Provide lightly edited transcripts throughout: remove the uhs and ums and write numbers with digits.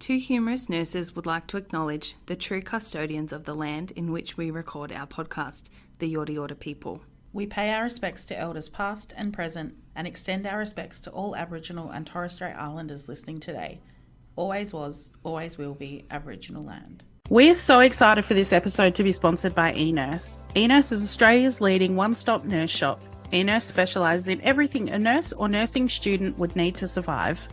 Two humorous nurses would like to acknowledge the true custodians of the land in which we record our podcast, the Yorta Yorta people. We pay our respects to elders past and present and extend our respects to all Aboriginal and Torres Strait Islanders listening today. Always was, always will be Aboriginal land. We're so excited for this episode to be sponsored by eNurse. eNurse is Australia's leading one-stop nurse shop. eNurse specialises in everything a nurse or nursing student would need to survive.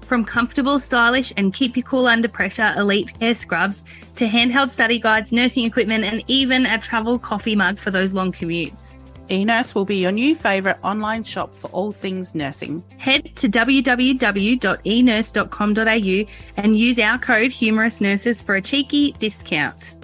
From comfortable, stylish and keep you cool under pressure Elitecare Scrubs to handheld study guides, nursing equipment and even a travel coffee mug for those long commutes. eNurse will be your new favourite online shop for all things nursing. Head to www.enurse.com.au and use our code HumorousNurses for a cheeky discount.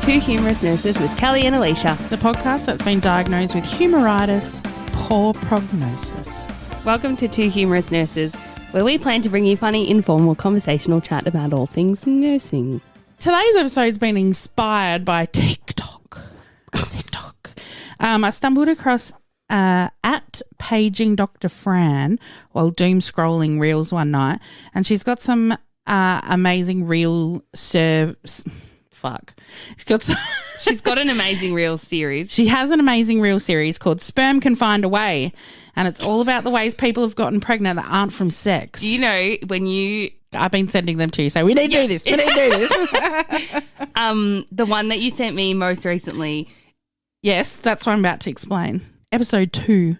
Two humorous nurses with Kelly and Alisha. The podcast that's been diagnosed with humouritis, poor prognosis. Welcome to Two Humorous Nurses, where we plan to bring you funny, informal, conversational chat about all things nursing. Today's episode's been inspired by TikTok. I stumbled across at paging Dr. Fran while doom scrolling reels one night, and she's got some amazing reel She's got an amazing reel series. She has an amazing reel series called Sperm Can Find a Way, and it's all about the ways people have gotten pregnant that aren't from sex. You know, when you... I've been sending them to you, so we need to do this. We need to do this. The one that you sent me most recently. Yes, that's what I'm about to explain. Episode 2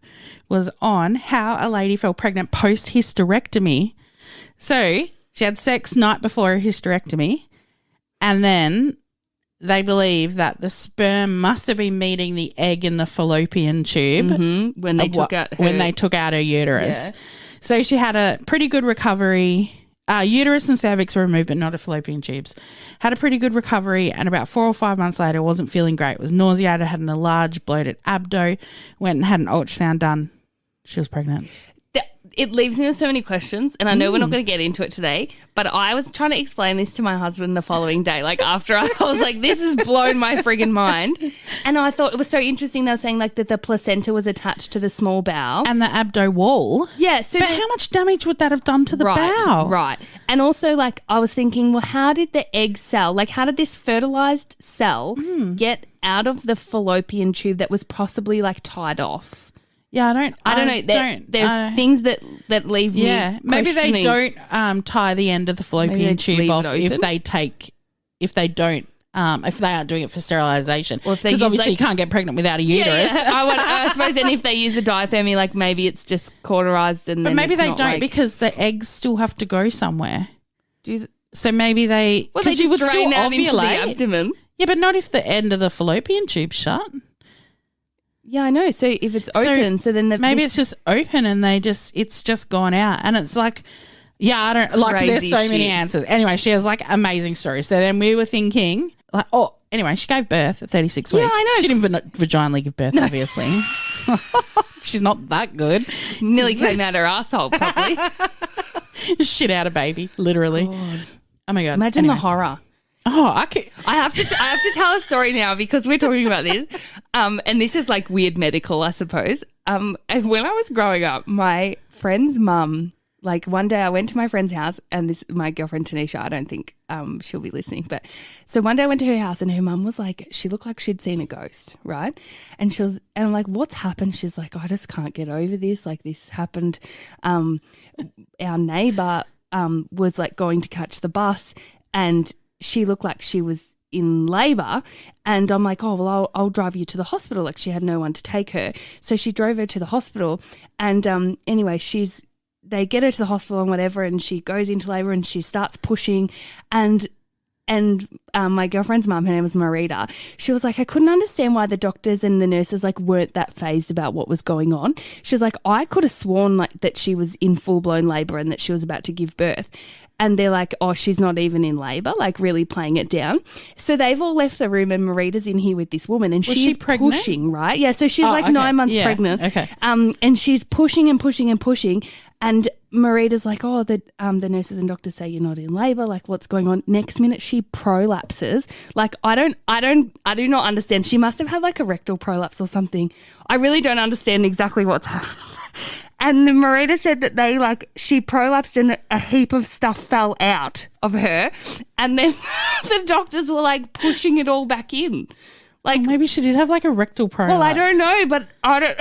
was on how a lady fell pregnant post-hysterectomy. So she had sex night before her hysterectomy, and then they believe that the sperm must have been meeting the egg in the fallopian tube when they took out her uterus. Yeah. So she had a pretty good recovery. Uterus and cervix were removed, but not her fallopian tubes. Had a pretty good recovery, and about 4 or 5 months later, wasn't feeling great. Was nauseated, had an enlarged, bloated abdo. Went and had an ultrasound done. She was pregnant. It leaves me with so many questions, and I know we're not going to get into it today, but I was trying to explain this to my husband the following day. Like, after I was like, this has blown my friggin' mind. And I thought it was so interesting. They were saying, like, that the placenta was attached to the small bowel. And the abdo wall. Yeah. So but how much damage would that have done to the bowel? Right. And also, like, I was thinking, well, how did the egg cell, like, how did this fertilized cell get out of the fallopian tube that was possibly, like, tied off? Yeah, I don't know. There are things that leave me maybe they questioning. don't tie the end of the fallopian tube off if they aren't doing it for sterilisation. Because obviously you can't get pregnant without a uterus. Yeah. I suppose then if they use a diathermy, like maybe it's just cauterised and then maybe it's they not, don't like, because the eggs still have to go somewhere. So maybe they you would drain still out into the ovulate. abdomen. Yeah, but not if the end of the fallopian tube's shut. Yeah, I know. So if it's open, so then maybe it's just open and it's just gone out, and it's like, yeah, I don't like. There's so many answers. Anyway, she has like amazing stories. So then we were thinking, like, anyway, she gave birth at 36 weeks. Yeah, I know. She didn't vaginally give birth, obviously. She's not that good. Nearly came out her asshole, probably. Shit out a baby, literally. God. Oh my God! Imagine the horror. Oh, I have to tell a story now because we're talking about this. And this is like weird medical, I suppose. And when I was growing up, my friend's mum, like one day I went to my friend's house, and my girlfriend Tanisha, I don't think she'll be listening, but so one day I went to her house and her mum was like, she looked like she'd seen a ghost, right? And I'm like, what's happened? She's like, I just can't get over this. Like, this happened. Our neighbour was like going to catch the bus, and she looked like she was in labour, and I'm like, oh, well, I'll drive you to the hospital. Like, she had no one to take her. So she drove her to the hospital, and anyway, they get her to the hospital and whatever, and she goes into labour and she starts pushing, and my girlfriend's mum, her name was Marita, she was like, I couldn't understand why the doctors and the nurses like weren't that phased about what was going on. She was like, I could have sworn like that she was in full-blown labour and that she was about to give birth. And they're like, oh, she's not even in labour, like really playing it down. So they've all left the room, and Marita's in here with this woman, and she's pushing, right? Yeah, so she's 9 months pregnant. Okay. And she's pushing and pushing and pushing. And Marita's like, oh, the nurses and doctors say you're not in labour. Like, what's going on? Next minute, she prolapses. Like, I do not understand. She must have had like a rectal prolapse or something. I really don't understand exactly what's happened. And then Marita said that she prolapsed and a heap of stuff fell out of her. And then the doctors were like pushing it all back in. Like, maybe she did have like a rectal prolapse. Well, I don't know, but I don't.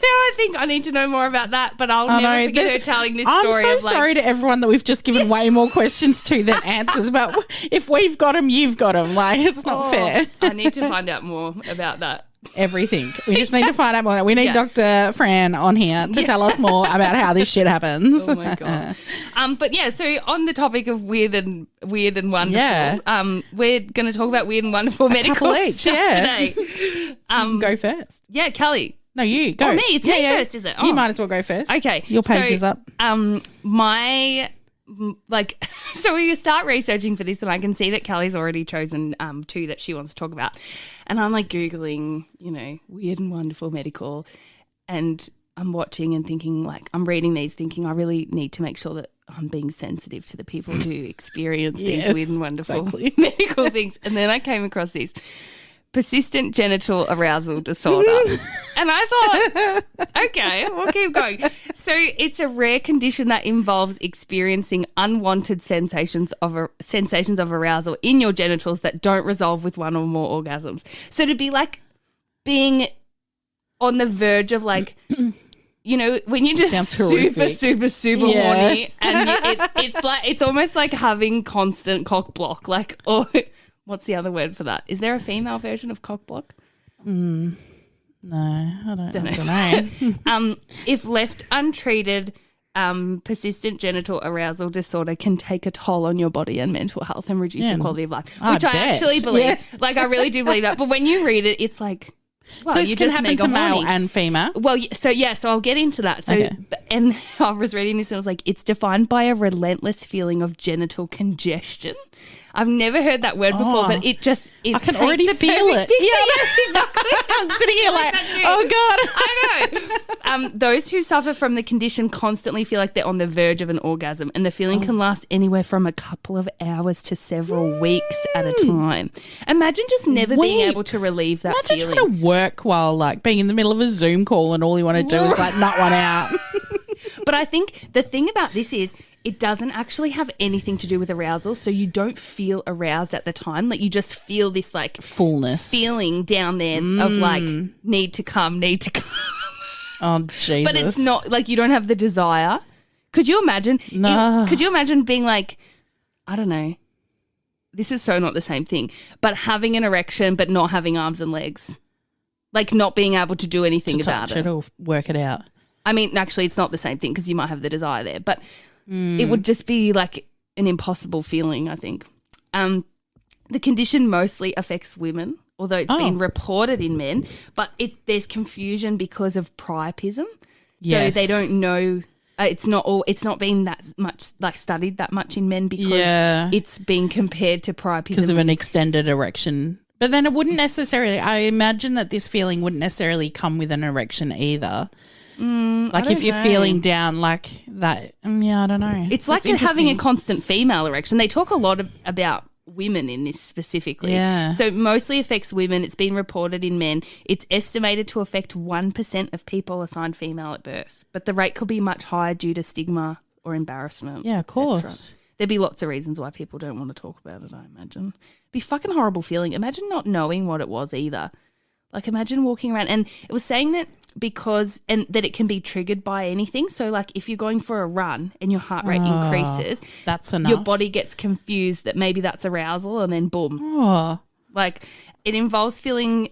Now I think I need to know more about that, but I'll never forget her telling this story. I'm so sorry to everyone that we've just given way more questions to than answers. But if we've got them, you've got them. Like, it's not fair. I need to find out more about that. Everything. We just need to find out more. We need Dr. Fran on here to tell us more about how this shit happens. Oh my God. But yeah, so on the topic of weird and wonderful, we're going to talk about weird and wonderful medical stuff today. Go first. Yeah, Kelly. No, you go. Oh, me. It's me first, is it? Oh. You might as well go first. Okay. Your page is up. So we start researching for this and I can see that Kelly's already chosen two that she wants to talk about. And I'm like Googling, weird and wonderful medical, and I'm watching and thinking, like, I'm reading these thinking I really need to make sure that I'm being sensitive to the people who experience these weird and wonderful medical things. And then I came across this. Persistent genital arousal disorder. And I thought, okay, we'll keep going. So it's a rare condition that involves experiencing unwanted sensations of arousal in your genitals that don't resolve with one or more orgasms. So to be like being on the verge of like, when you're just super horny and it's almost like having constant cock block, like, or what's the other word for that? Is there a female version of cock block? No, I don't know. If left untreated, persistent genital arousal disorder can take a toll on your body and mental health and reduce your quality of life, which I actually believe. Yeah. Like, I really do believe that. But when you read it, it's like, well, so this can happen to male and female? Well, so I'll get into that. So, and I was reading this and I was like, it's defined by a relentless feeling of genital congestion. I've never heard that word before, but it I can already feel it. Yes, exactly. I'm sitting here like oh God. I know. Those who suffer from the condition constantly feel like they're on the verge of an orgasm, and the feeling can last anywhere from a couple of hours to several weeks at a time. Imagine just never being able to relieve that feeling. Imagine trying to work while like being in the middle of a Zoom call and all you want to do is like nut one out. But I think the thing about this is it doesn't actually have anything to do with arousal, so you don't feel aroused at the time. Like, you just feel this like fullness feeling down there of like need to come. Oh, Jesus. But it's not like you don't have the desire. Could you imagine? No. Could you imagine being like, I don't know, this is so not the same thing, but having an erection but not having arms and legs, like not being able to do anything about it or work it out. I mean, actually, it's not the same thing because you might have the desire there, but it would just be like an impossible feeling, I think. The condition mostly affects women, although it's been reported in men, but there's confusion because of priapism. Yes. So they don't know. It's not been that much like studied that much in men because it's being compared to priapism because of an extended erection. But then it wouldn't necessarily. I imagine that this feeling wouldn't necessarily come with an erection either. Like if you're feeling down like that, I don't know. It's like having a constant female erection. They talk a lot about women in this specifically. Yeah. So it mostly affects women. It's been reported in men. It's estimated to affect 1% of people assigned female at birth, but the rate could be much higher due to stigma or embarrassment. Yeah, of course. There'd be lots of reasons why people don't want to talk about it, I imagine. It'd be a fucking horrible feeling. Imagine not knowing what it was either. Like, imagine walking around, and it was saying that that it can be triggered by anything. So, like, if you're going for a run and your heart rate increases, that's enough. Your body gets confused that maybe that's arousal, and then boom. Oh. Like, it involves feelings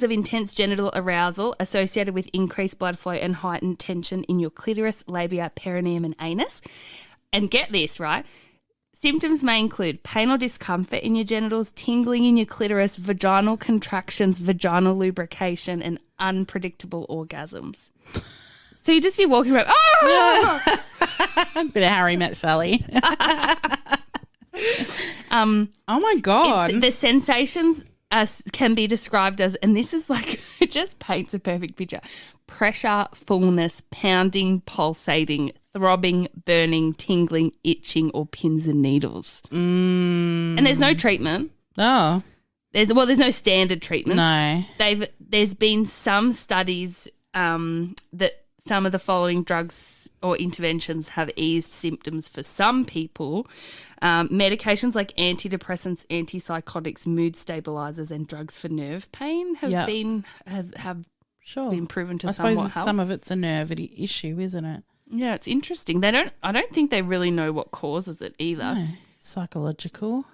of intense genital arousal associated with increased blood flow and heightened tension in your clitoris, labia, perineum, and anus. And get this, right? Symptoms may include pain or discomfort in your genitals, tingling in your clitoris, vaginal contractions, vaginal lubrication, and unpredictable orgasms. So you just be walking around, bit of Harry Met Sally. Oh my God. The sensations can be described as, and this is like, It just paints a perfect picture. Pressure, fullness, pounding, pulsating, throbbing, burning, tingling, itching, or pins and needles. And there's no treatment. Oh. There's no standard treatment. No. There's been some studies that some of the following drugs or interventions have eased symptoms for some people. Medications like antidepressants, antipsychotics, mood stabilizers, and drugs for nerve pain have been proven to somewhat help. Some of it's a nerve issue, isn't it? Yeah, it's interesting. I don't think they really know what causes it either. No. Psychological.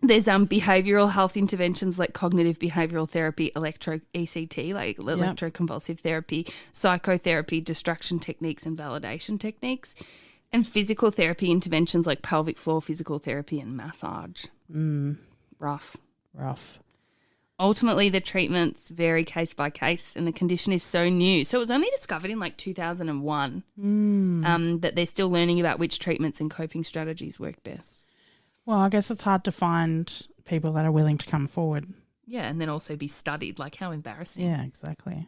There's behavioural health interventions like cognitive behavioural therapy, electro-ECT, like electroconvulsive therapy, psychotherapy, distraction techniques and validation techniques, and physical therapy interventions like pelvic floor physical therapy and massage. Rough. Ultimately, the treatments vary case by case and the condition is so new. So it was only discovered in like 2001 that they're still learning about which treatments and coping strategies work best. Well, I guess it's hard to find people that are willing to come forward. Yeah, and then also be studied. Like, how embarrassing. Yeah, exactly.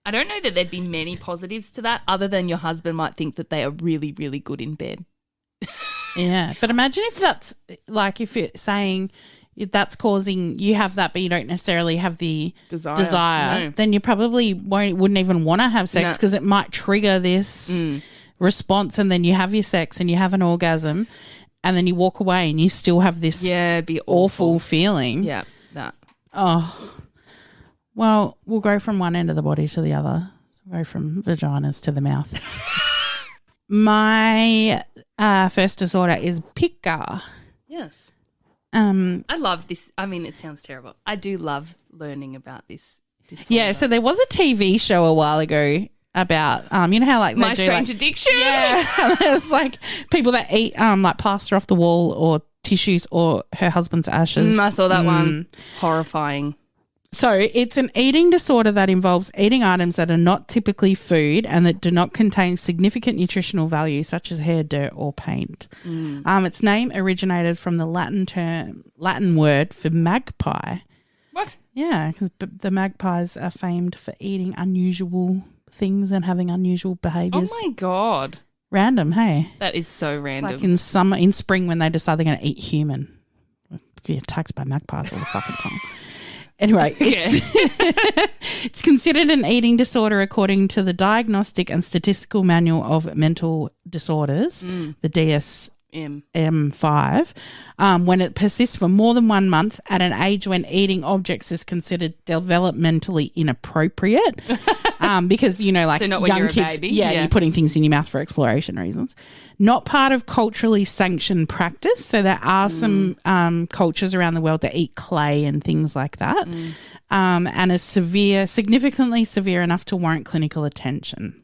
I don't know that there'd be many positives to that other than your husband might think that they are really, really good in bed. Yeah, but imagine if that's like if you're saying that's causing you have that but you don't necessarily have the desire no. then you probably wouldn't even want to have sex because it might trigger this response and then you have your sex and you have an orgasm. And then you walk away and you still have this it'd be awful feeling. Yeah, that. Oh. Well, we'll go from one end of the body to the other. So we'll go from vaginas to the mouth. My first disorder is pica. Yes. I love this. I mean, it sounds terrible. I do love learning about this disorder. Yeah, so there was a TV show a while ago about you know how like My Strange Addiction. Yeah, there's like people that eat like plaster off the wall or tissues or her husband's ashes. I saw that one. Horrifying. So it's an eating disorder that involves eating items that are not typically food and that do not contain significant nutritional value such as hair, dirt or paint. Its name originated from the Latin word for magpie. What? Yeah, because the magpies are famed for eating unusual things and having unusual behaviours. Oh my God. Random, hey? That is so random. It's like in spring when they decide they're going to eat human. Get attacked by magpies all the fucking time. Anyway, it's considered an eating disorder according to the Diagnostic and Statistical Manual of Mental Disorders, the DSM-5, when it persists for more than 1 month at an age when eating objects is considered developmentally inappropriate. Because, you know, like so not when young you're kids, a baby. you're putting things in your mouth for exploration reasons. Not part of culturally sanctioned practice. So there are some cultures around the world that eat clay and things like that, and is significantly severe enough to warrant clinical attention.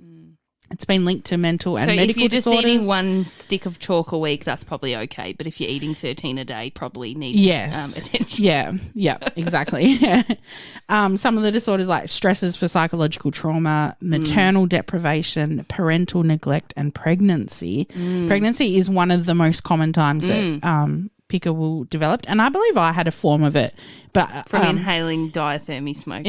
It's been linked to mental and medical disorders. So if you're just eating one stick of chalk a week, that's probably okay. But if you're eating 13 a day, probably needs attention. Yeah, exactly. Some of the disorders like stresses for psychological trauma, maternal deprivation, parental neglect and pregnancy. Pregnancy is one of the most common times that pica will develop. And I believe I had a form of it. But from inhaling diathermy smoke.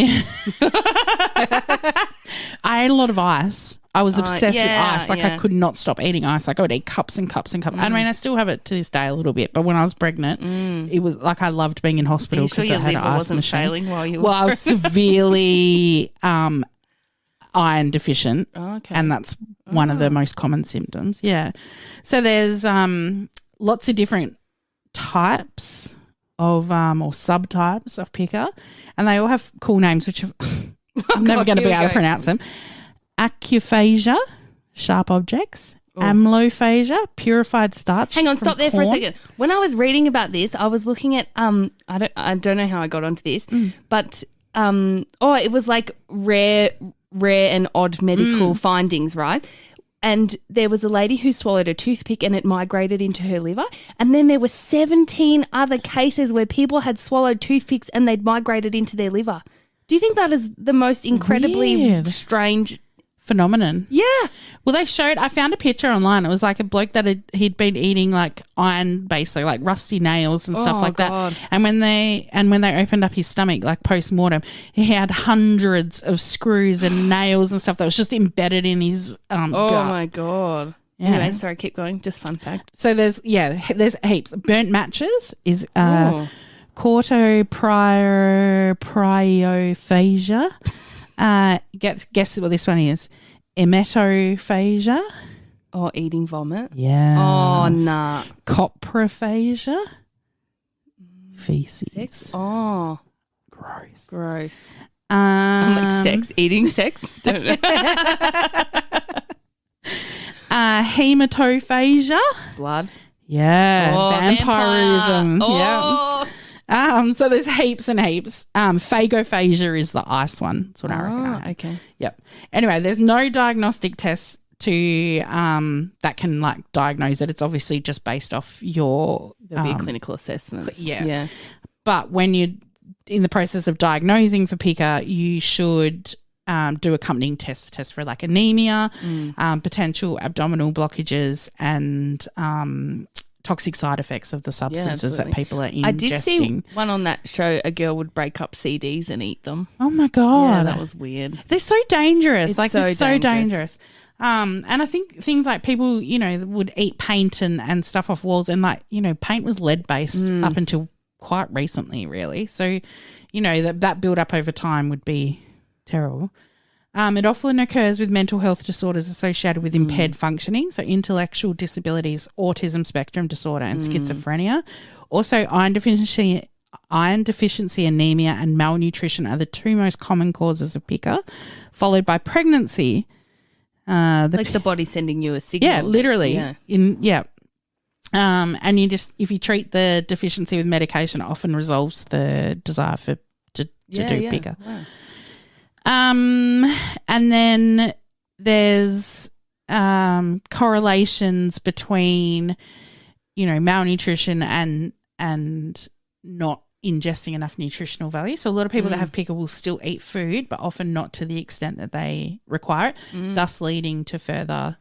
I ate a lot of ice. I was obsessed with ice. Like I could not stop eating ice. Like I would eat cups and cups and cups. I mean, I still have it to this day a little bit. But when I was pregnant, it was like I loved being in hospital because I had an ice wasn't machine. Failing while you were I was severely iron deficient, and that's one of the most common symptoms. Yeah. So there's lots of different types of or subtypes of pica, and they all have cool names, which I'm never going to be able to pronounce them. Acuphasia, sharp objects. Amylophasia, purified starch. Hang on, from stop there for a corn. second. When I was reading about this, I was looking at I don't know how I got onto this, but it was like rare and odd medical findings, right? And there was a lady who swallowed a toothpick and it migrated into her liver. And then there were 17 other cases where people had swallowed toothpicks and they'd migrated into their liver. Do you think that is the most incredibly Weird. strange phenomenon. Yeah. Well, they showed, I found a picture online. It was like a bloke that he'd been eating like iron, basically like rusty nails and stuff like God. that. And when they opened up his stomach, like post-mortem, he had hundreds of screws and nails and stuff that was just embedded in his gut. Oh my God. Yeah. Anyway, sorry, keep going. Just fun fact. So there's heaps. Burnt matches is cortopriophagia. Guess what this one is. Emetophagia. Oh, eating vomit. Yeah. Oh, nah. Coprophagia. Feces. Sex? Oh, Gross. gross. I'm like sex, eating sex. Don't know. Hematophagia. Blood. Yeah. Oh, Vampirism. vampire. Yeah. Oh. So there's heaps and heaps. Phagophagia is the ice one. That's what I reckon. Oh, okay. Yep. Anyway, there's no diagnostic tests to that can like diagnose it. It's obviously just based off your There'll be a clinical assessment. yeah. But when you're in the process of diagnosing for pica, you should do accompanying test for like anemia, potential abdominal blockages, and toxic side effects of the substances that people are ingesting. I did see one on that show. A girl would break up CDs and eat them. Oh my God. Yeah, that was weird. They're so dangerous. It's they're so dangerous. And I think things like people, would eat paint and stuff off walls, and like, paint was lead based up until quite recently, really. So, that build up over time would be terrible. It often occurs with mental health disorders associated with impaired functioning, so intellectual disabilities, autism spectrum disorder, and schizophrenia. Also, iron deficiency, anemia, and malnutrition are the two most common causes of pica, followed by pregnancy. Like the body sending you a signal. Yeah, literally. And you just, if you treat the deficiency with medication, it often resolves the desire to do pica. Wow. And then there's correlations between, malnutrition and not ingesting enough nutritional value. So a lot of people that have pica will still eat food, but often not to the extent that they require it, thus leading to further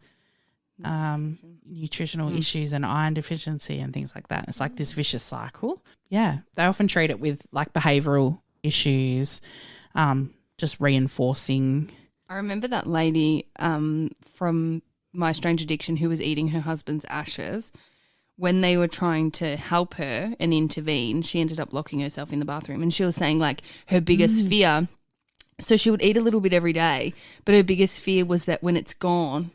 nutritional issues and iron deficiency and things like that. It's like this vicious cycle. Yeah. They often treat it with like behavioural issues, just reinforcing. I remember that lady from My Strange Addiction who was eating her husband's ashes. When they were trying to help her and intervene, she ended up locking herself in the bathroom, and she was saying like her biggest fear. So she would eat a little bit every day, but her biggest fear was that when it's gone,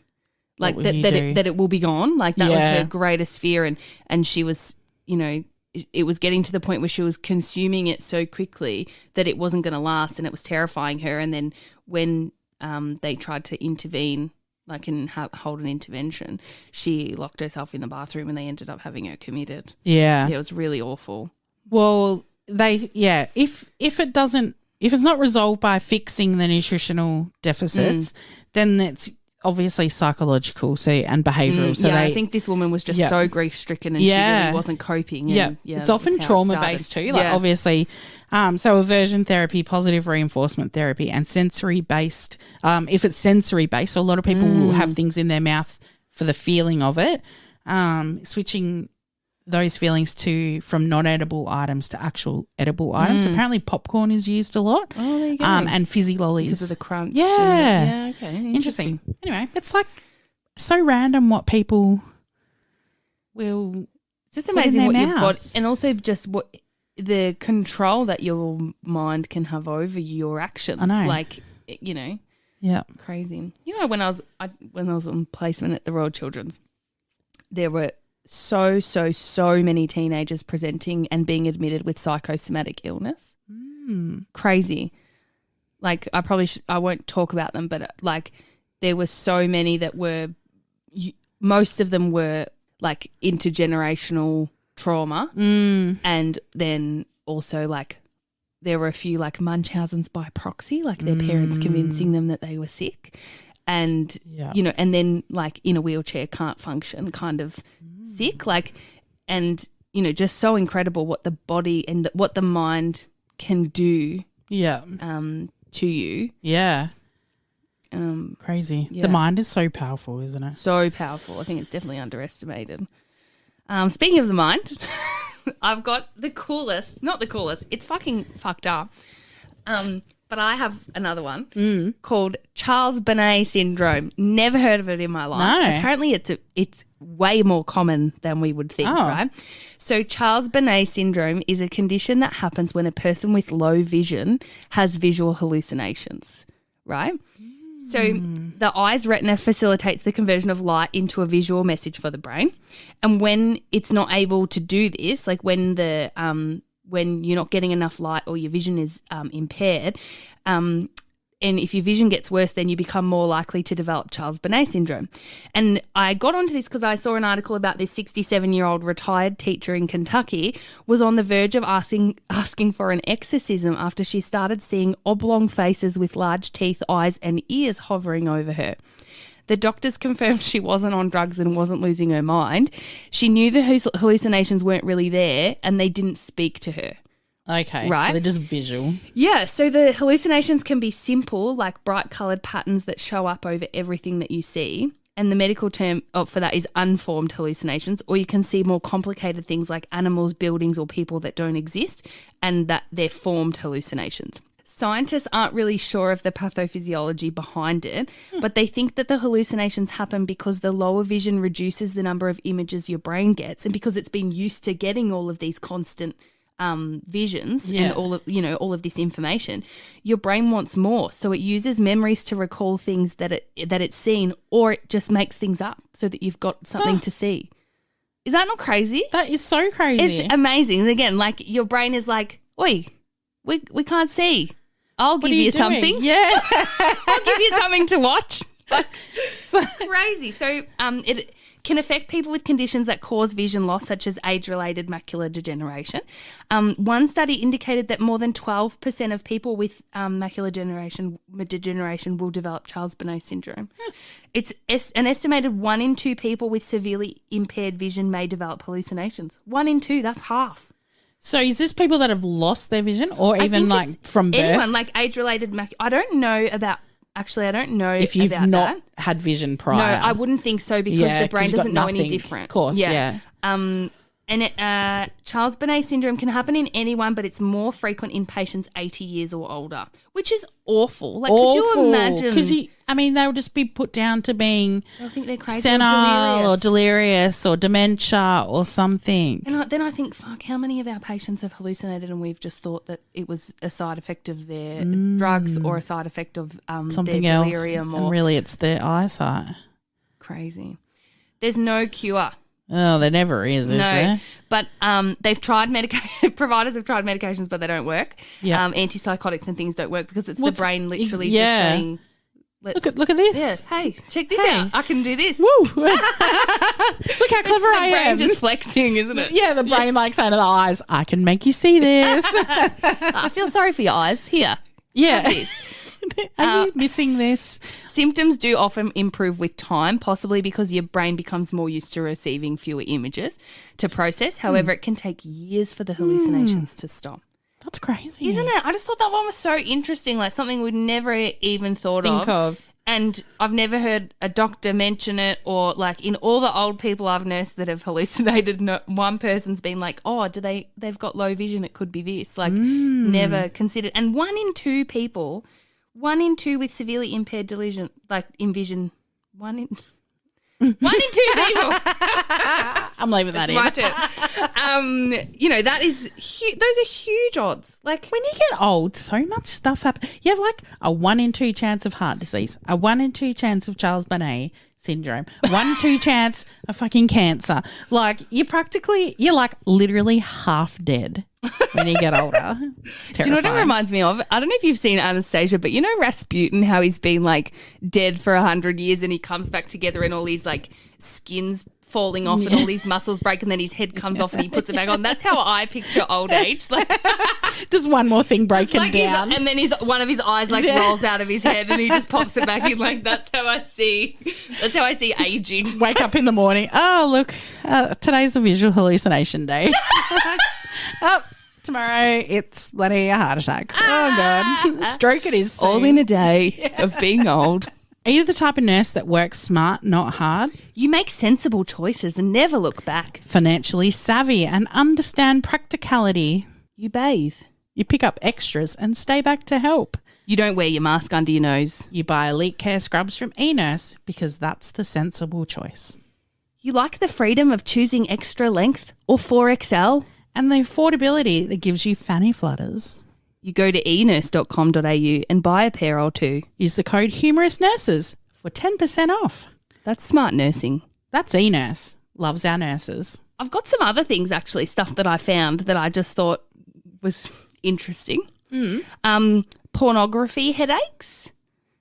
like that it will be gone. Like that was her greatest fear, and she was, it was getting to the point where she was consuming it so quickly that it wasn't going to last, and it was terrifying her. And then when they tried to intervene, like and hold an intervention, she locked herself in the bathroom, and they ended up having her committed. Yeah. It was really awful. Well, if it's not resolved by fixing the nutritional deficits, then it's obviously psychological and behavioural. So I think this woman was just so grief stricken, and she really wasn't coping. And, it's often trauma based too. Like obviously, so aversion therapy, positive reinforcement therapy, and sensory based. If it's sensory based, so a lot of people will have things in their mouth for the feeling of it. Switching those feelings from non-edible items to actual edible items. Apparently popcorn is used a lot. Oh, there you go. And fizzy lollies. Because of the crunch. Yeah. Okay. Interesting. Anyway, it's like so random what people will It's just amazing in what their your mouth. body, and also just what the control that your mind can have over your actions. I know. Like, Yeah. crazy. When I was on placement at the Royal Children's, there were so many teenagers presenting and being admitted with psychosomatic illness. Crazy. Like I won't talk about them, but like there were so many that were, most of them were like intergenerational trauma, and then also like there were a few like Munchausen's by proxy, like their parents convincing them that they were sick, and and then like in a wheelchair, can't function, kind of sick, like, and just so incredible what the body and what the mind can do Yeah. to you. Yeah. Crazy. Yeah. The mind is so powerful, isn't it? So powerful. I think it's definitely underestimated. Speaking of the mind, I've got the coolest, not the coolest, it's fucking fucked up. But I have another one called Charles Bonnet syndrome. Never heard of it in my life. No. Apparently it's way more common than we would think, right? So Charles Bonnet syndrome is a condition that happens when a person with low vision has visual hallucinations, right? So the eye's retina facilitates the conversion of light into a visual message for the brain. And when it's not able to do this, like when you're not getting enough light or your vision is impaired, and if your vision gets worse, then you become more likely to develop Charles Bonnet syndrome. And I got onto this because I saw an article about this 67-year-old retired teacher in Kentucky was on the verge of asking for an exorcism after she started seeing oblong faces with large teeth, eyes and ears hovering over her. The doctors confirmed she wasn't on drugs and wasn't losing her mind. She knew the hallucinations weren't really there and they didn't speak to her. Okay, right? So they're just visual. Yeah, so the hallucinations can be simple, like bright coloured patterns that show up over everything that you see. And the medical term for that is unformed hallucinations, or you can see more complicated things like animals, buildings or people that don't exist and that they're formed hallucinations. Scientists aren't really sure of the pathophysiology behind it, but they think that the hallucinations happen because the lower vision reduces the number of images your brain gets, and because it's been used to getting all of these constant visions and all of this information, your brain wants more. So it uses memories to recall things that it's seen, or it just makes things up so that you've got something to see. Is that not crazy? That is so crazy. It's amazing. And again, like your brain is like, oi, we can't see. I'll give you something. Yeah. I'll give you something to watch. Crazy. So it can affect people with conditions that cause vision loss, such as age-related macular degeneration. One study indicated that more than 12% of people with macular degeneration will develop Charles Bonnet syndrome. It's an estimated 1 in 2 people with severely impaired vision may develop hallucinations. 1 in 2, that's half. So is this people that have lost their vision, or even like from birth? Anyone, like age-related macular. I don't know about. Actually, I don't know if you've about not that. had vision prior. No, I wouldn't think so because the brain doesn't know any different. Of course, yeah. And Charles Bonnet syndrome can happen in anyone, but it's more frequent in patients 80 years or older, which is awful. Like, could you imagine? Because they'll just be put down to being I think they're crazy senile or delirious or dementia or something. And then I think, fuck, how many of our patients have hallucinated and we've just thought that it was a side effect of their drugs or a side effect of something their else, delirium, and really it's their eyesight. Crazy. There's no cure. Oh, there never is there? But they've tried providers have tried medications, but they don't work. Yeah. Antipsychotics and things don't work because it's the brain literally just saying, look at this. Yeah, hey, check this out. I can do this. Woo. Look how clever I am. The brain just flexing, isn't it? Yeah, the brain like saying to the eyes, I can make you see this. I feel sorry for your eyes. Here. Yeah. Are you missing this? Symptoms do often improve with time, possibly because your brain becomes more used to receiving fewer images to process. However, it can take years for the hallucinations to stop. That's crazy. Isn't it? I just thought that one was so interesting, like something we'd never even thought of. And I've never heard a doctor mention it, or like in all the old people I've nursed that have hallucinated, one person's been like, oh, they've got low vision, it could be this. Like never considered. And 1 in 2 people, 1 in 2 with severely impaired delusion, like in vision, 1 in 2 people. I'm leaving that in. My turn. That is those are huge odds. Like when you get old, so much stuff happens. You have like a 1 in 2 chance of heart disease, a 1 in 2 chance of Charles Bonnet syndrome, 1 in 2 chance of fucking cancer. Like you're like literally half dead when you get older. It's terrifying. Do you know what it reminds me of? I don't know if you've seen Anastasia, but you know Rasputin, how he's been like dead for 100 years and he comes back together and all his like skins falling off and all these muscles break and then his head comes off and he puts it back on. That's how I picture old age. Like just one more thing breaking down. And then one of his eyes like rolls out of his head and he just pops it back in. Like that's how I see aging. Wake up in the morning. Oh, look, today's a visual hallucination day. Oh, tomorrow it's bloody a heart attack. Oh, God. Stroke it is soon. All in a day of being old. Are you the type of nurse that works smart, not hard? You make sensible choices and never look back. Financially savvy and understand practicality. You bathe. You pick up extras and stay back to help. You don't wear your mask under your nose. You buy Elitecare Scrubs from eNurse because that's the sensible choice. You like the freedom of choosing extra length or 4XL. And the affordability that gives you fanny flutters. You go to enurse.com.au and buy a pair or two. Use the code HUMOROUSNurses for 10% off. That's smart nursing. That's eNurse. Loves our nurses. I've got some other things, actually, stuff that I found that I just thought was interesting. Pornography headaches.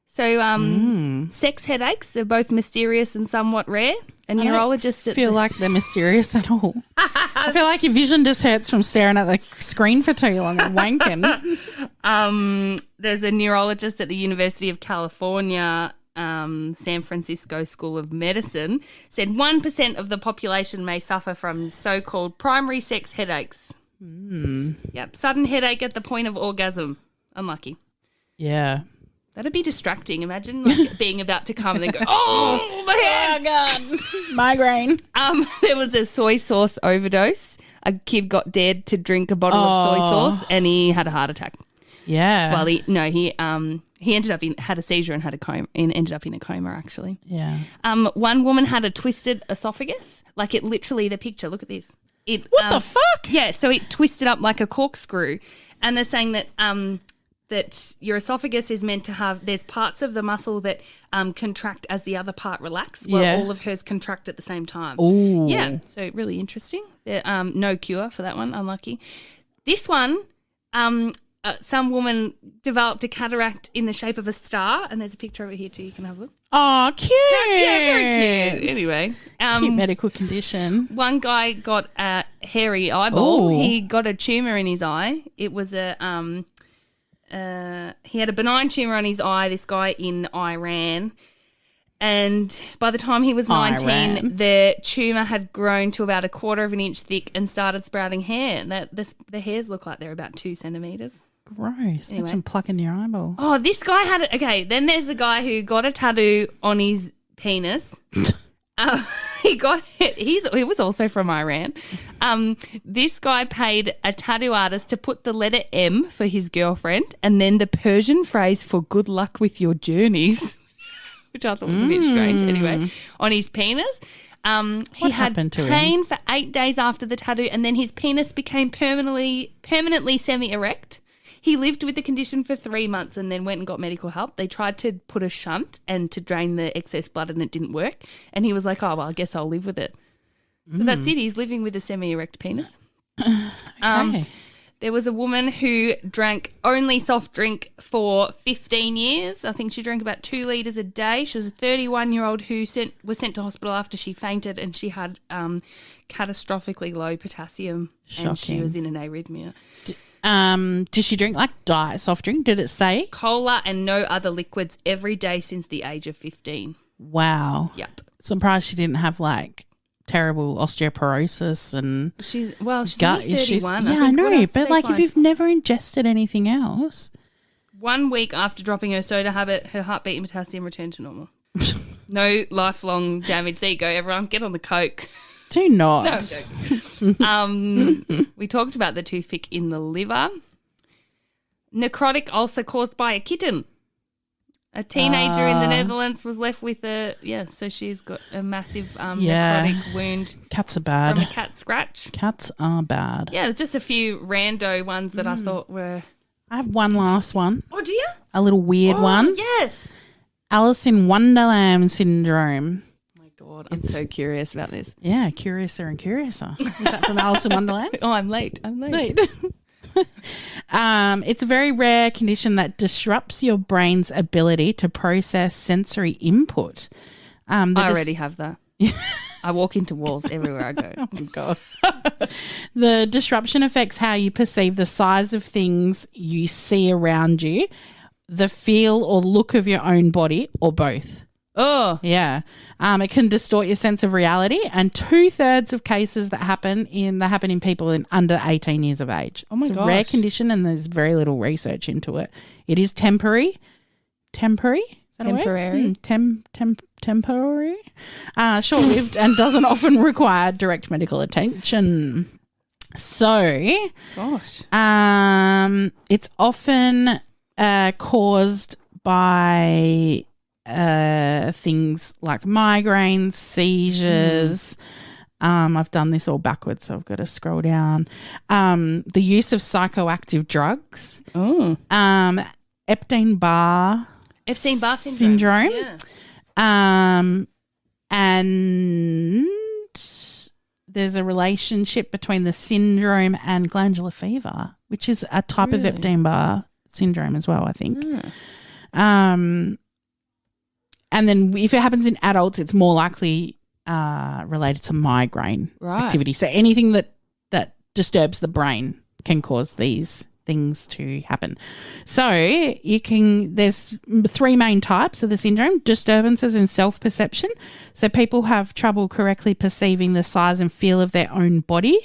So sex headaches are both mysterious and somewhat rare. A neurologist I don't feel like they're mysterious at all. I feel like your vision just hurts from staring at the screen for too long and wanking. There's a neurologist at the University of California, San Francisco School of Medicine, said 1% of the population may suffer from so-called primary sex headaches. Yep, sudden headache at the point of orgasm. Unlucky. Yeah. That'd be distracting. Imagine like being about to come and then go, oh, my head. God. Migraine. There was a soy sauce overdose. A kid got dared to drink a bottle of soy sauce and he had a heart attack. Yeah. Well, he ended up had a seizure and had a coma and ended up in a coma actually. Yeah. One woman had a twisted esophagus. Like it literally, the picture, look at this. What the fuck? Yeah, so it twisted up like a corkscrew. And they're saying that that your esophagus is meant to have, there's parts of the muscle that contract as the other part relax, while all of hers contract at the same time. Ooh. Yeah, so really interesting. No cure for that one, unlucky. This one, some woman developed a cataract in the shape of a star, and there's a picture over here too, you can have a look. Oh, cute. Yeah, very cute. Anyway. Cute medical condition. One guy got a hairy eyeball. Ooh. He got a tumour in his eye. It was he had a benign tumour on his eye, this guy in Iran. And by the time he was 19, the tumour had grown to about 1/4 of an inch thick and started sprouting hair. The hairs look like they're about 2 centimetres. Gross. Anyway. Imagine plucking your eyeball. Oh, this guy had it. Okay, then there's a guy who got a tattoo on his penis. He was also from Iran. This guy paid a tattoo artist to put the letter M for his girlfriend and then the Persian phrase for good luck with your journeys, which I thought was a bit strange. Anyway, on his penis. He had pain for 8 days after the tattoo and then his penis became permanently semi-erect. He lived with the condition for 3 months and then went and got medical help. They tried to put a shunt and to drain the excess blood and it didn't work. And he was like, oh, well, I guess I'll live with it. So that's it. He's living with a semi-erect penis. Okay. There was a woman who drank only soft drink for 15 years. I think she drank about 2 litres a day. She was a 31-year-old who was sent to hospital after she fainted and she had catastrophically low potassium. Shocking. And she was in an arrhythmia. Did she drink like diet soft drink? Did it say? Cola and no other liquids every day since the age of 15. Wow. Yep. Surprised she didn't have like terrible osteoporosis and She's gut only issues. 31. Yeah, I know, but like if you've never ingested anything else. 1 week after dropping her soda habit, her heartbeat and potassium returned to normal. No lifelong damage. There you go, everyone. Get on the Coke. Do not. No, I'm joking. We talked about the toothpick in the liver. Necrotic ulcer caused by a kitten. A teenager in the Netherlands was left with so she's got a massive necrotic wound. Cats are bad. From a cat scratch. Cats are bad. Yeah, there's just a few rando ones that I thought were... I have one last one. Oh, do you? A little weird one. Yes. Alice in Wonderland syndrome. God, I'm so curious about this. Yeah, curiouser and curiouser. Is that from Alice in Wonderland? Oh, I'm late. It's a very rare condition that disrupts your brain's ability to process sensory input. I already have that. I walk into walls everywhere I go. Oh, God. The disruption affects how you perceive the size of things you see around you, the feel or look of your own body, or both. Oh. Yeah. It can distort your sense of reality, and 2/3 of cases that happen in people in under 18 years of age. Oh, my gosh. It's a rare condition and there's very little research into it. It is temporary. Temporary? Is that a word? Temporary. Temporary. Short-lived and doesn't often require direct medical attention. So, Gosh. it's often caused by things like migraines, seizures. I've done this all backwards, so I've got to scroll down. The use of psychoactive drugs. Oh. Epstein-Barr syndrome. Yeah. And there's a relationship between the syndrome and glandular fever, which is a type of Epstein-Barr syndrome as well, I think. And then if it happens in adults, it's more likely related to migraine activity. So anything that disturbs the brain can cause these things to happen. So there's three main types of the syndrome: disturbances in self-perception. So people have trouble correctly perceiving the size and feel of their own body.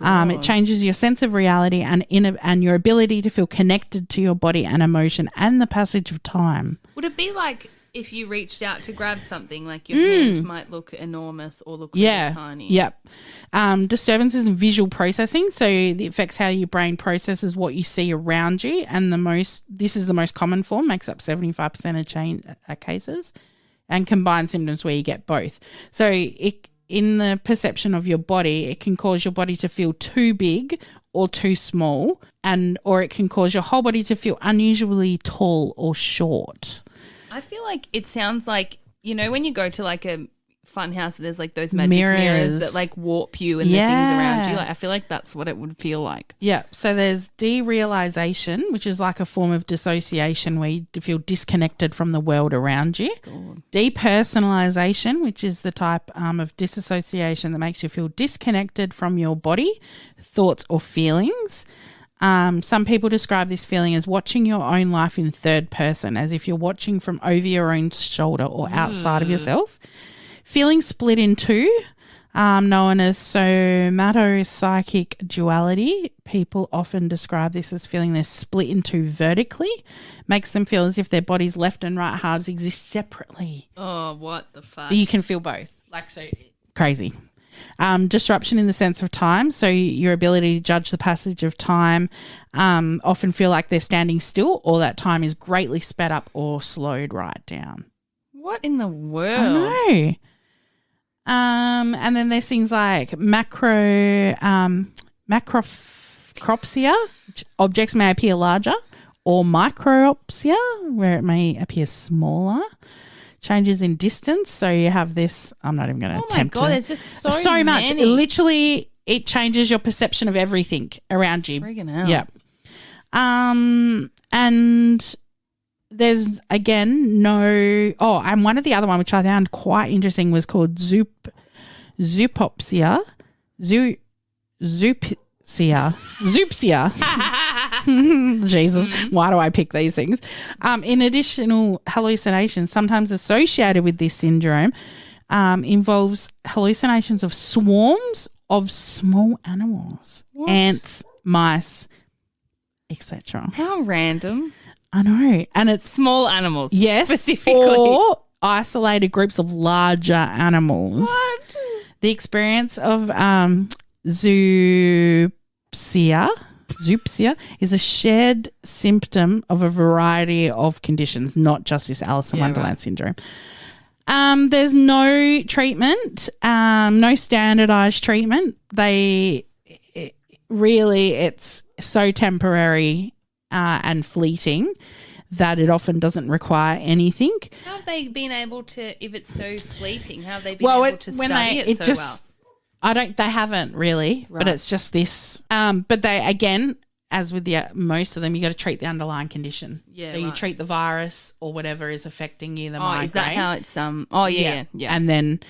It changes your sense of reality and your ability to feel connected to your body and emotion and the passage of time. Would it be like if you reached out to grab something, like your hand might look enormous or look really tiny? Yep. Disturbances in visual processing. So it affects how your brain processes what you see around you. And this is the most common form, makes up 75% of cases, and combined symptoms where you get both. So in the perception of your body, it can cause your body to feel too big or too small, or it can cause your whole body to feel unusually tall or short. I feel like it sounds like, when you go to like a fun house, there's like those magic mirrors that like warp you and the things around you. Like, I feel like that's what it would feel like. Yeah. So there's derealization, which is like a form of dissociation where you feel disconnected from the world around you. God. Depersonalization, which is the type of disassociation that makes you feel disconnected from your body, thoughts or feelings. Some people describe this feeling as watching your own life in third person, as if you're watching from over your own shoulder or outside of yourself. Feeling split in two, known as somatopsychic duality. People often describe this as feeling they're split in two vertically. Makes them feel as if their body's left and right halves exist separately. Oh, what the fuck? But you can feel both. So crazy. Disruption in the sense of time. So your ability to judge the passage of time, often feel like they're standing still or that time is greatly sped up or slowed right down. What in the world? I know. And then there's things like macropsia, objects may appear larger, or micropsia, where it may appear smaller. Changes in distance. So you have this, I'm not even going to attempt to. Oh my God, there's just so much. many. Literally, it changes your perception of everything around you. Freaking hell. Yeah. And there's, again, and one of the other one, which I found quite interesting, was called zoopopsia. Zoopsia. Jesus, why do I pick these things? In additional hallucinations, sometimes associated with this syndrome, involves hallucinations of swarms of small animals, ants, mice, etc. How random. I know. And it's small animals. Yes, specifically. Or isolated groups of larger animals. What? The experience of zoopsia is a shared symptom of a variety of conditions, not just this Alice in Wonderland syndrome. There's no treatment, no standardized treatment. It's so temporary and fleeting that it often doesn't require anything. How have they been able to, if it's so fleeting, how have they been able to study it so well? They haven't really, right. But it's just this. But they, again, as with most of them, you got to treat the underlying condition. Yeah. So you treat the virus or whatever is affecting you, the migraine. Is that how it's, yeah. And then,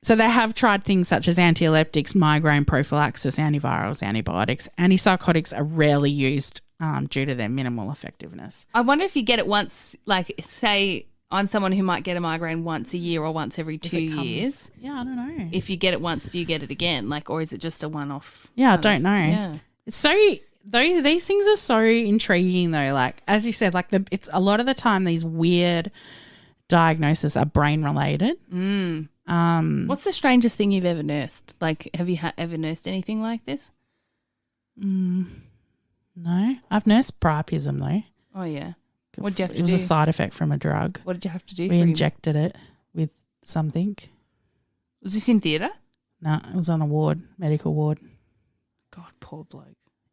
so they have tried things such as antiepileptics, migraine prophylaxis, antivirals, antibiotics. Antipsychotics are rarely used due to their minimal effectiveness. I wonder if you get it once, like say I'm someone who might get a migraine once a year or once every 2 years. Yeah, I don't know. If you get it once, do you get it again? Or is it just a one-off? Yeah, I don't know. Yeah. It's so these things are so intriguing though. Like as you said, like it's a lot of the time these weird diagnoses are brain related. What's the strangest thing you've ever nursed? Like, have you ever nursed anything like this? No, I've nursed priapism though. Oh yeah. What did you have to do? It was a side effect from a drug. What did you have to do? We injected it with something. Was this in theatre? No, it was on a ward, medical ward. God, poor bloke.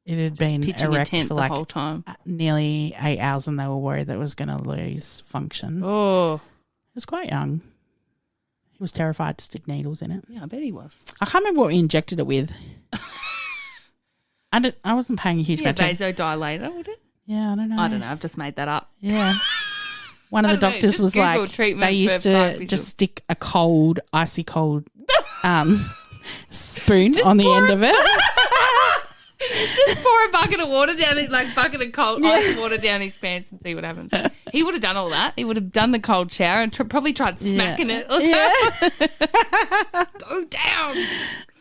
It had been erect for the like whole time. Nearly 8 hours, and they were worried that it was going to lose function. Oh, he was quite young. He was terrified to stick needles in it. Yeah, I bet he was. I can't remember what we injected it with. I wasn't paying a huge amount of attention. Vasodilator, would it? Yeah, I don't know. I've just made that up. Yeah. One of the doctors was Google like, treatment they used to just stick a icy cold spoon on the end of it. Just pour a bucket of water down his, like bucket of cold ice water down his pants and see what happens. He would have done all that. He would have done the cold shower and probably tried smacking it or something. Go down.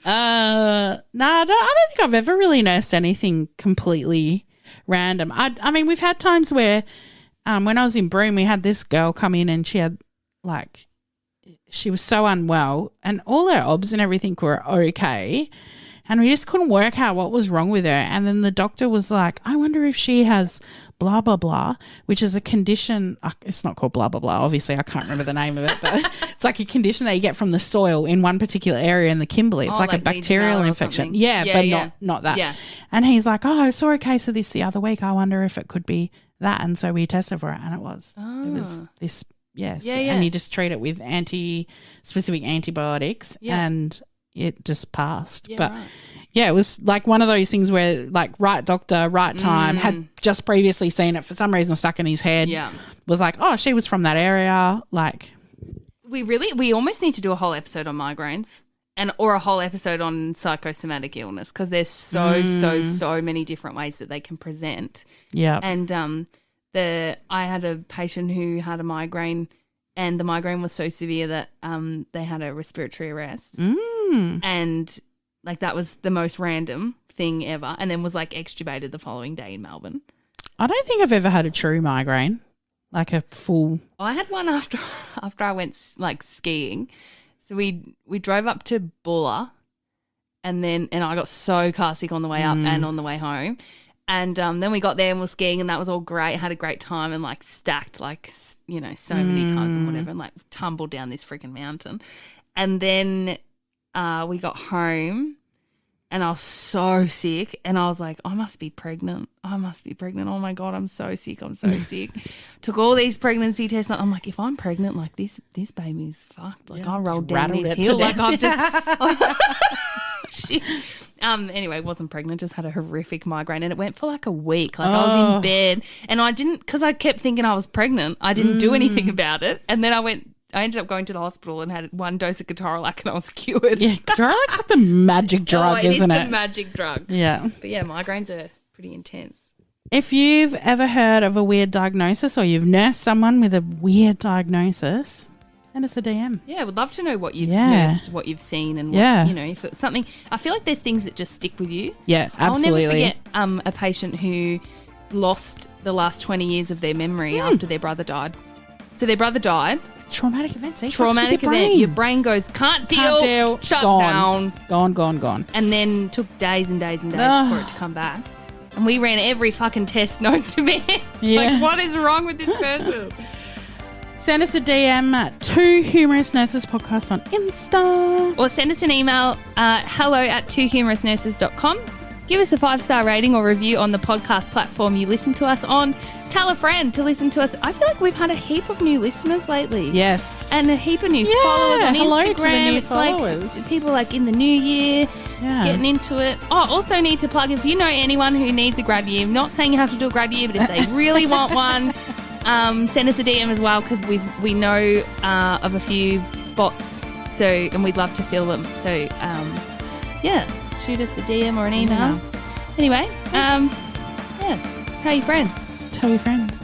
No, I don't think I've ever really nursed anything completely random. I mean, we've had times where when I was in Broome, we had this girl come in and she had she was so unwell and all her obs and everything were okay. And we just couldn't work out what was wrong with her. And then the doctor was like, I wonder if she has blah, blah, blah, which is a condition. It's not called blah, blah, blah. Obviously, I can't remember the name of it, but it's like a condition that you get from the soil in one particular area in the Kimberley. It's like a bacterial infection. Yeah, but not that. Yeah. And he's like, I saw a case of this the other week. I wonder if it could be that. And so we tested for it, and it was. Oh. It was this, yes. Yeah. And you just treat it with specific antibiotics and it just passed. Yeah, but right. Yeah, it was like one of those things where like right doctor, right time, had just previously seen it for some reason stuck in his head. Yeah. Was like, oh, she was from that area. Like we almost need to do a whole episode on migraines or a whole episode on psychosomatic illness because there's so many different ways that they can present. Yeah. And I had a patient who had a migraine and the migraine was so severe that they had a respiratory arrest. And like that was the most random thing ever, and then was like extubated the following day in Melbourne. I don't think I've ever had a true migraine, like a full. I had one after I went like skiing. So we drove up to Bulla, and I got so car sick on the way up and on the way home, and then we got there and we were skiing, and that was all great. Had a great time and like stacked like so many times and whatever, and like tumbled down this freaking mountain, and then. We got home and I was so sick and I was like, I must be pregnant. Oh my God, I'm so sick. Took all these pregnancy tests. I'm like, if I'm pregnant, like this baby's fucked. Like I rolled down this hill. Like I've just shit. Anyway, wasn't pregnant, just had a horrific migraine and it went for like a week. Like I was in bed and I didn't, because I kept thinking I was pregnant. I didn't do anything about it. And then I ended up going to the hospital and had one dose of Ketorolac and I was cured. Yeah, Ketorolac's like the magic drug, isn't it? It is the magic drug. Yeah. But yeah, migraines are pretty intense. If you've ever heard of a weird diagnosis or you've nursed someone with a weird diagnosis, send us a DM. Yeah, we'd love to know what you've nursed, what you've seen and what, if it's something. I feel like there's things that just stick with you. Yeah, absolutely. I'll never forget a patient who lost the last 20 years of their memory after their brother died. So their brother died. Traumatic event. Traumatic event. Your brain goes, can't deal. Shut down. Gone. And then took days and days and days for it to come back. And we ran every fucking test known to man. Yeah. Like, what is wrong with this person? Send us a DM at 2 Humorous Nurses Podcast on Insta. Or send us an email hello@twohumorousnurses.com. Give us a 5-star rating or review on the podcast platform you listen to us on. Tell a friend to listen to us. I feel like we've had a heap of new listeners lately. Yes. And a heap of new followers on Instagram. Hello to the new it's followers. Like people like in the new year getting into it. Oh, also need to plug, if you know anyone who needs a grad year, not saying you have to do a grad year, but if they really want one, send us a DM as well because we know of a few spots. So, and we'd love to fill them. So, shoot us a DM or an email. Anyway, tell your friends. Tell your friends.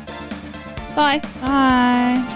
Bye. Bye.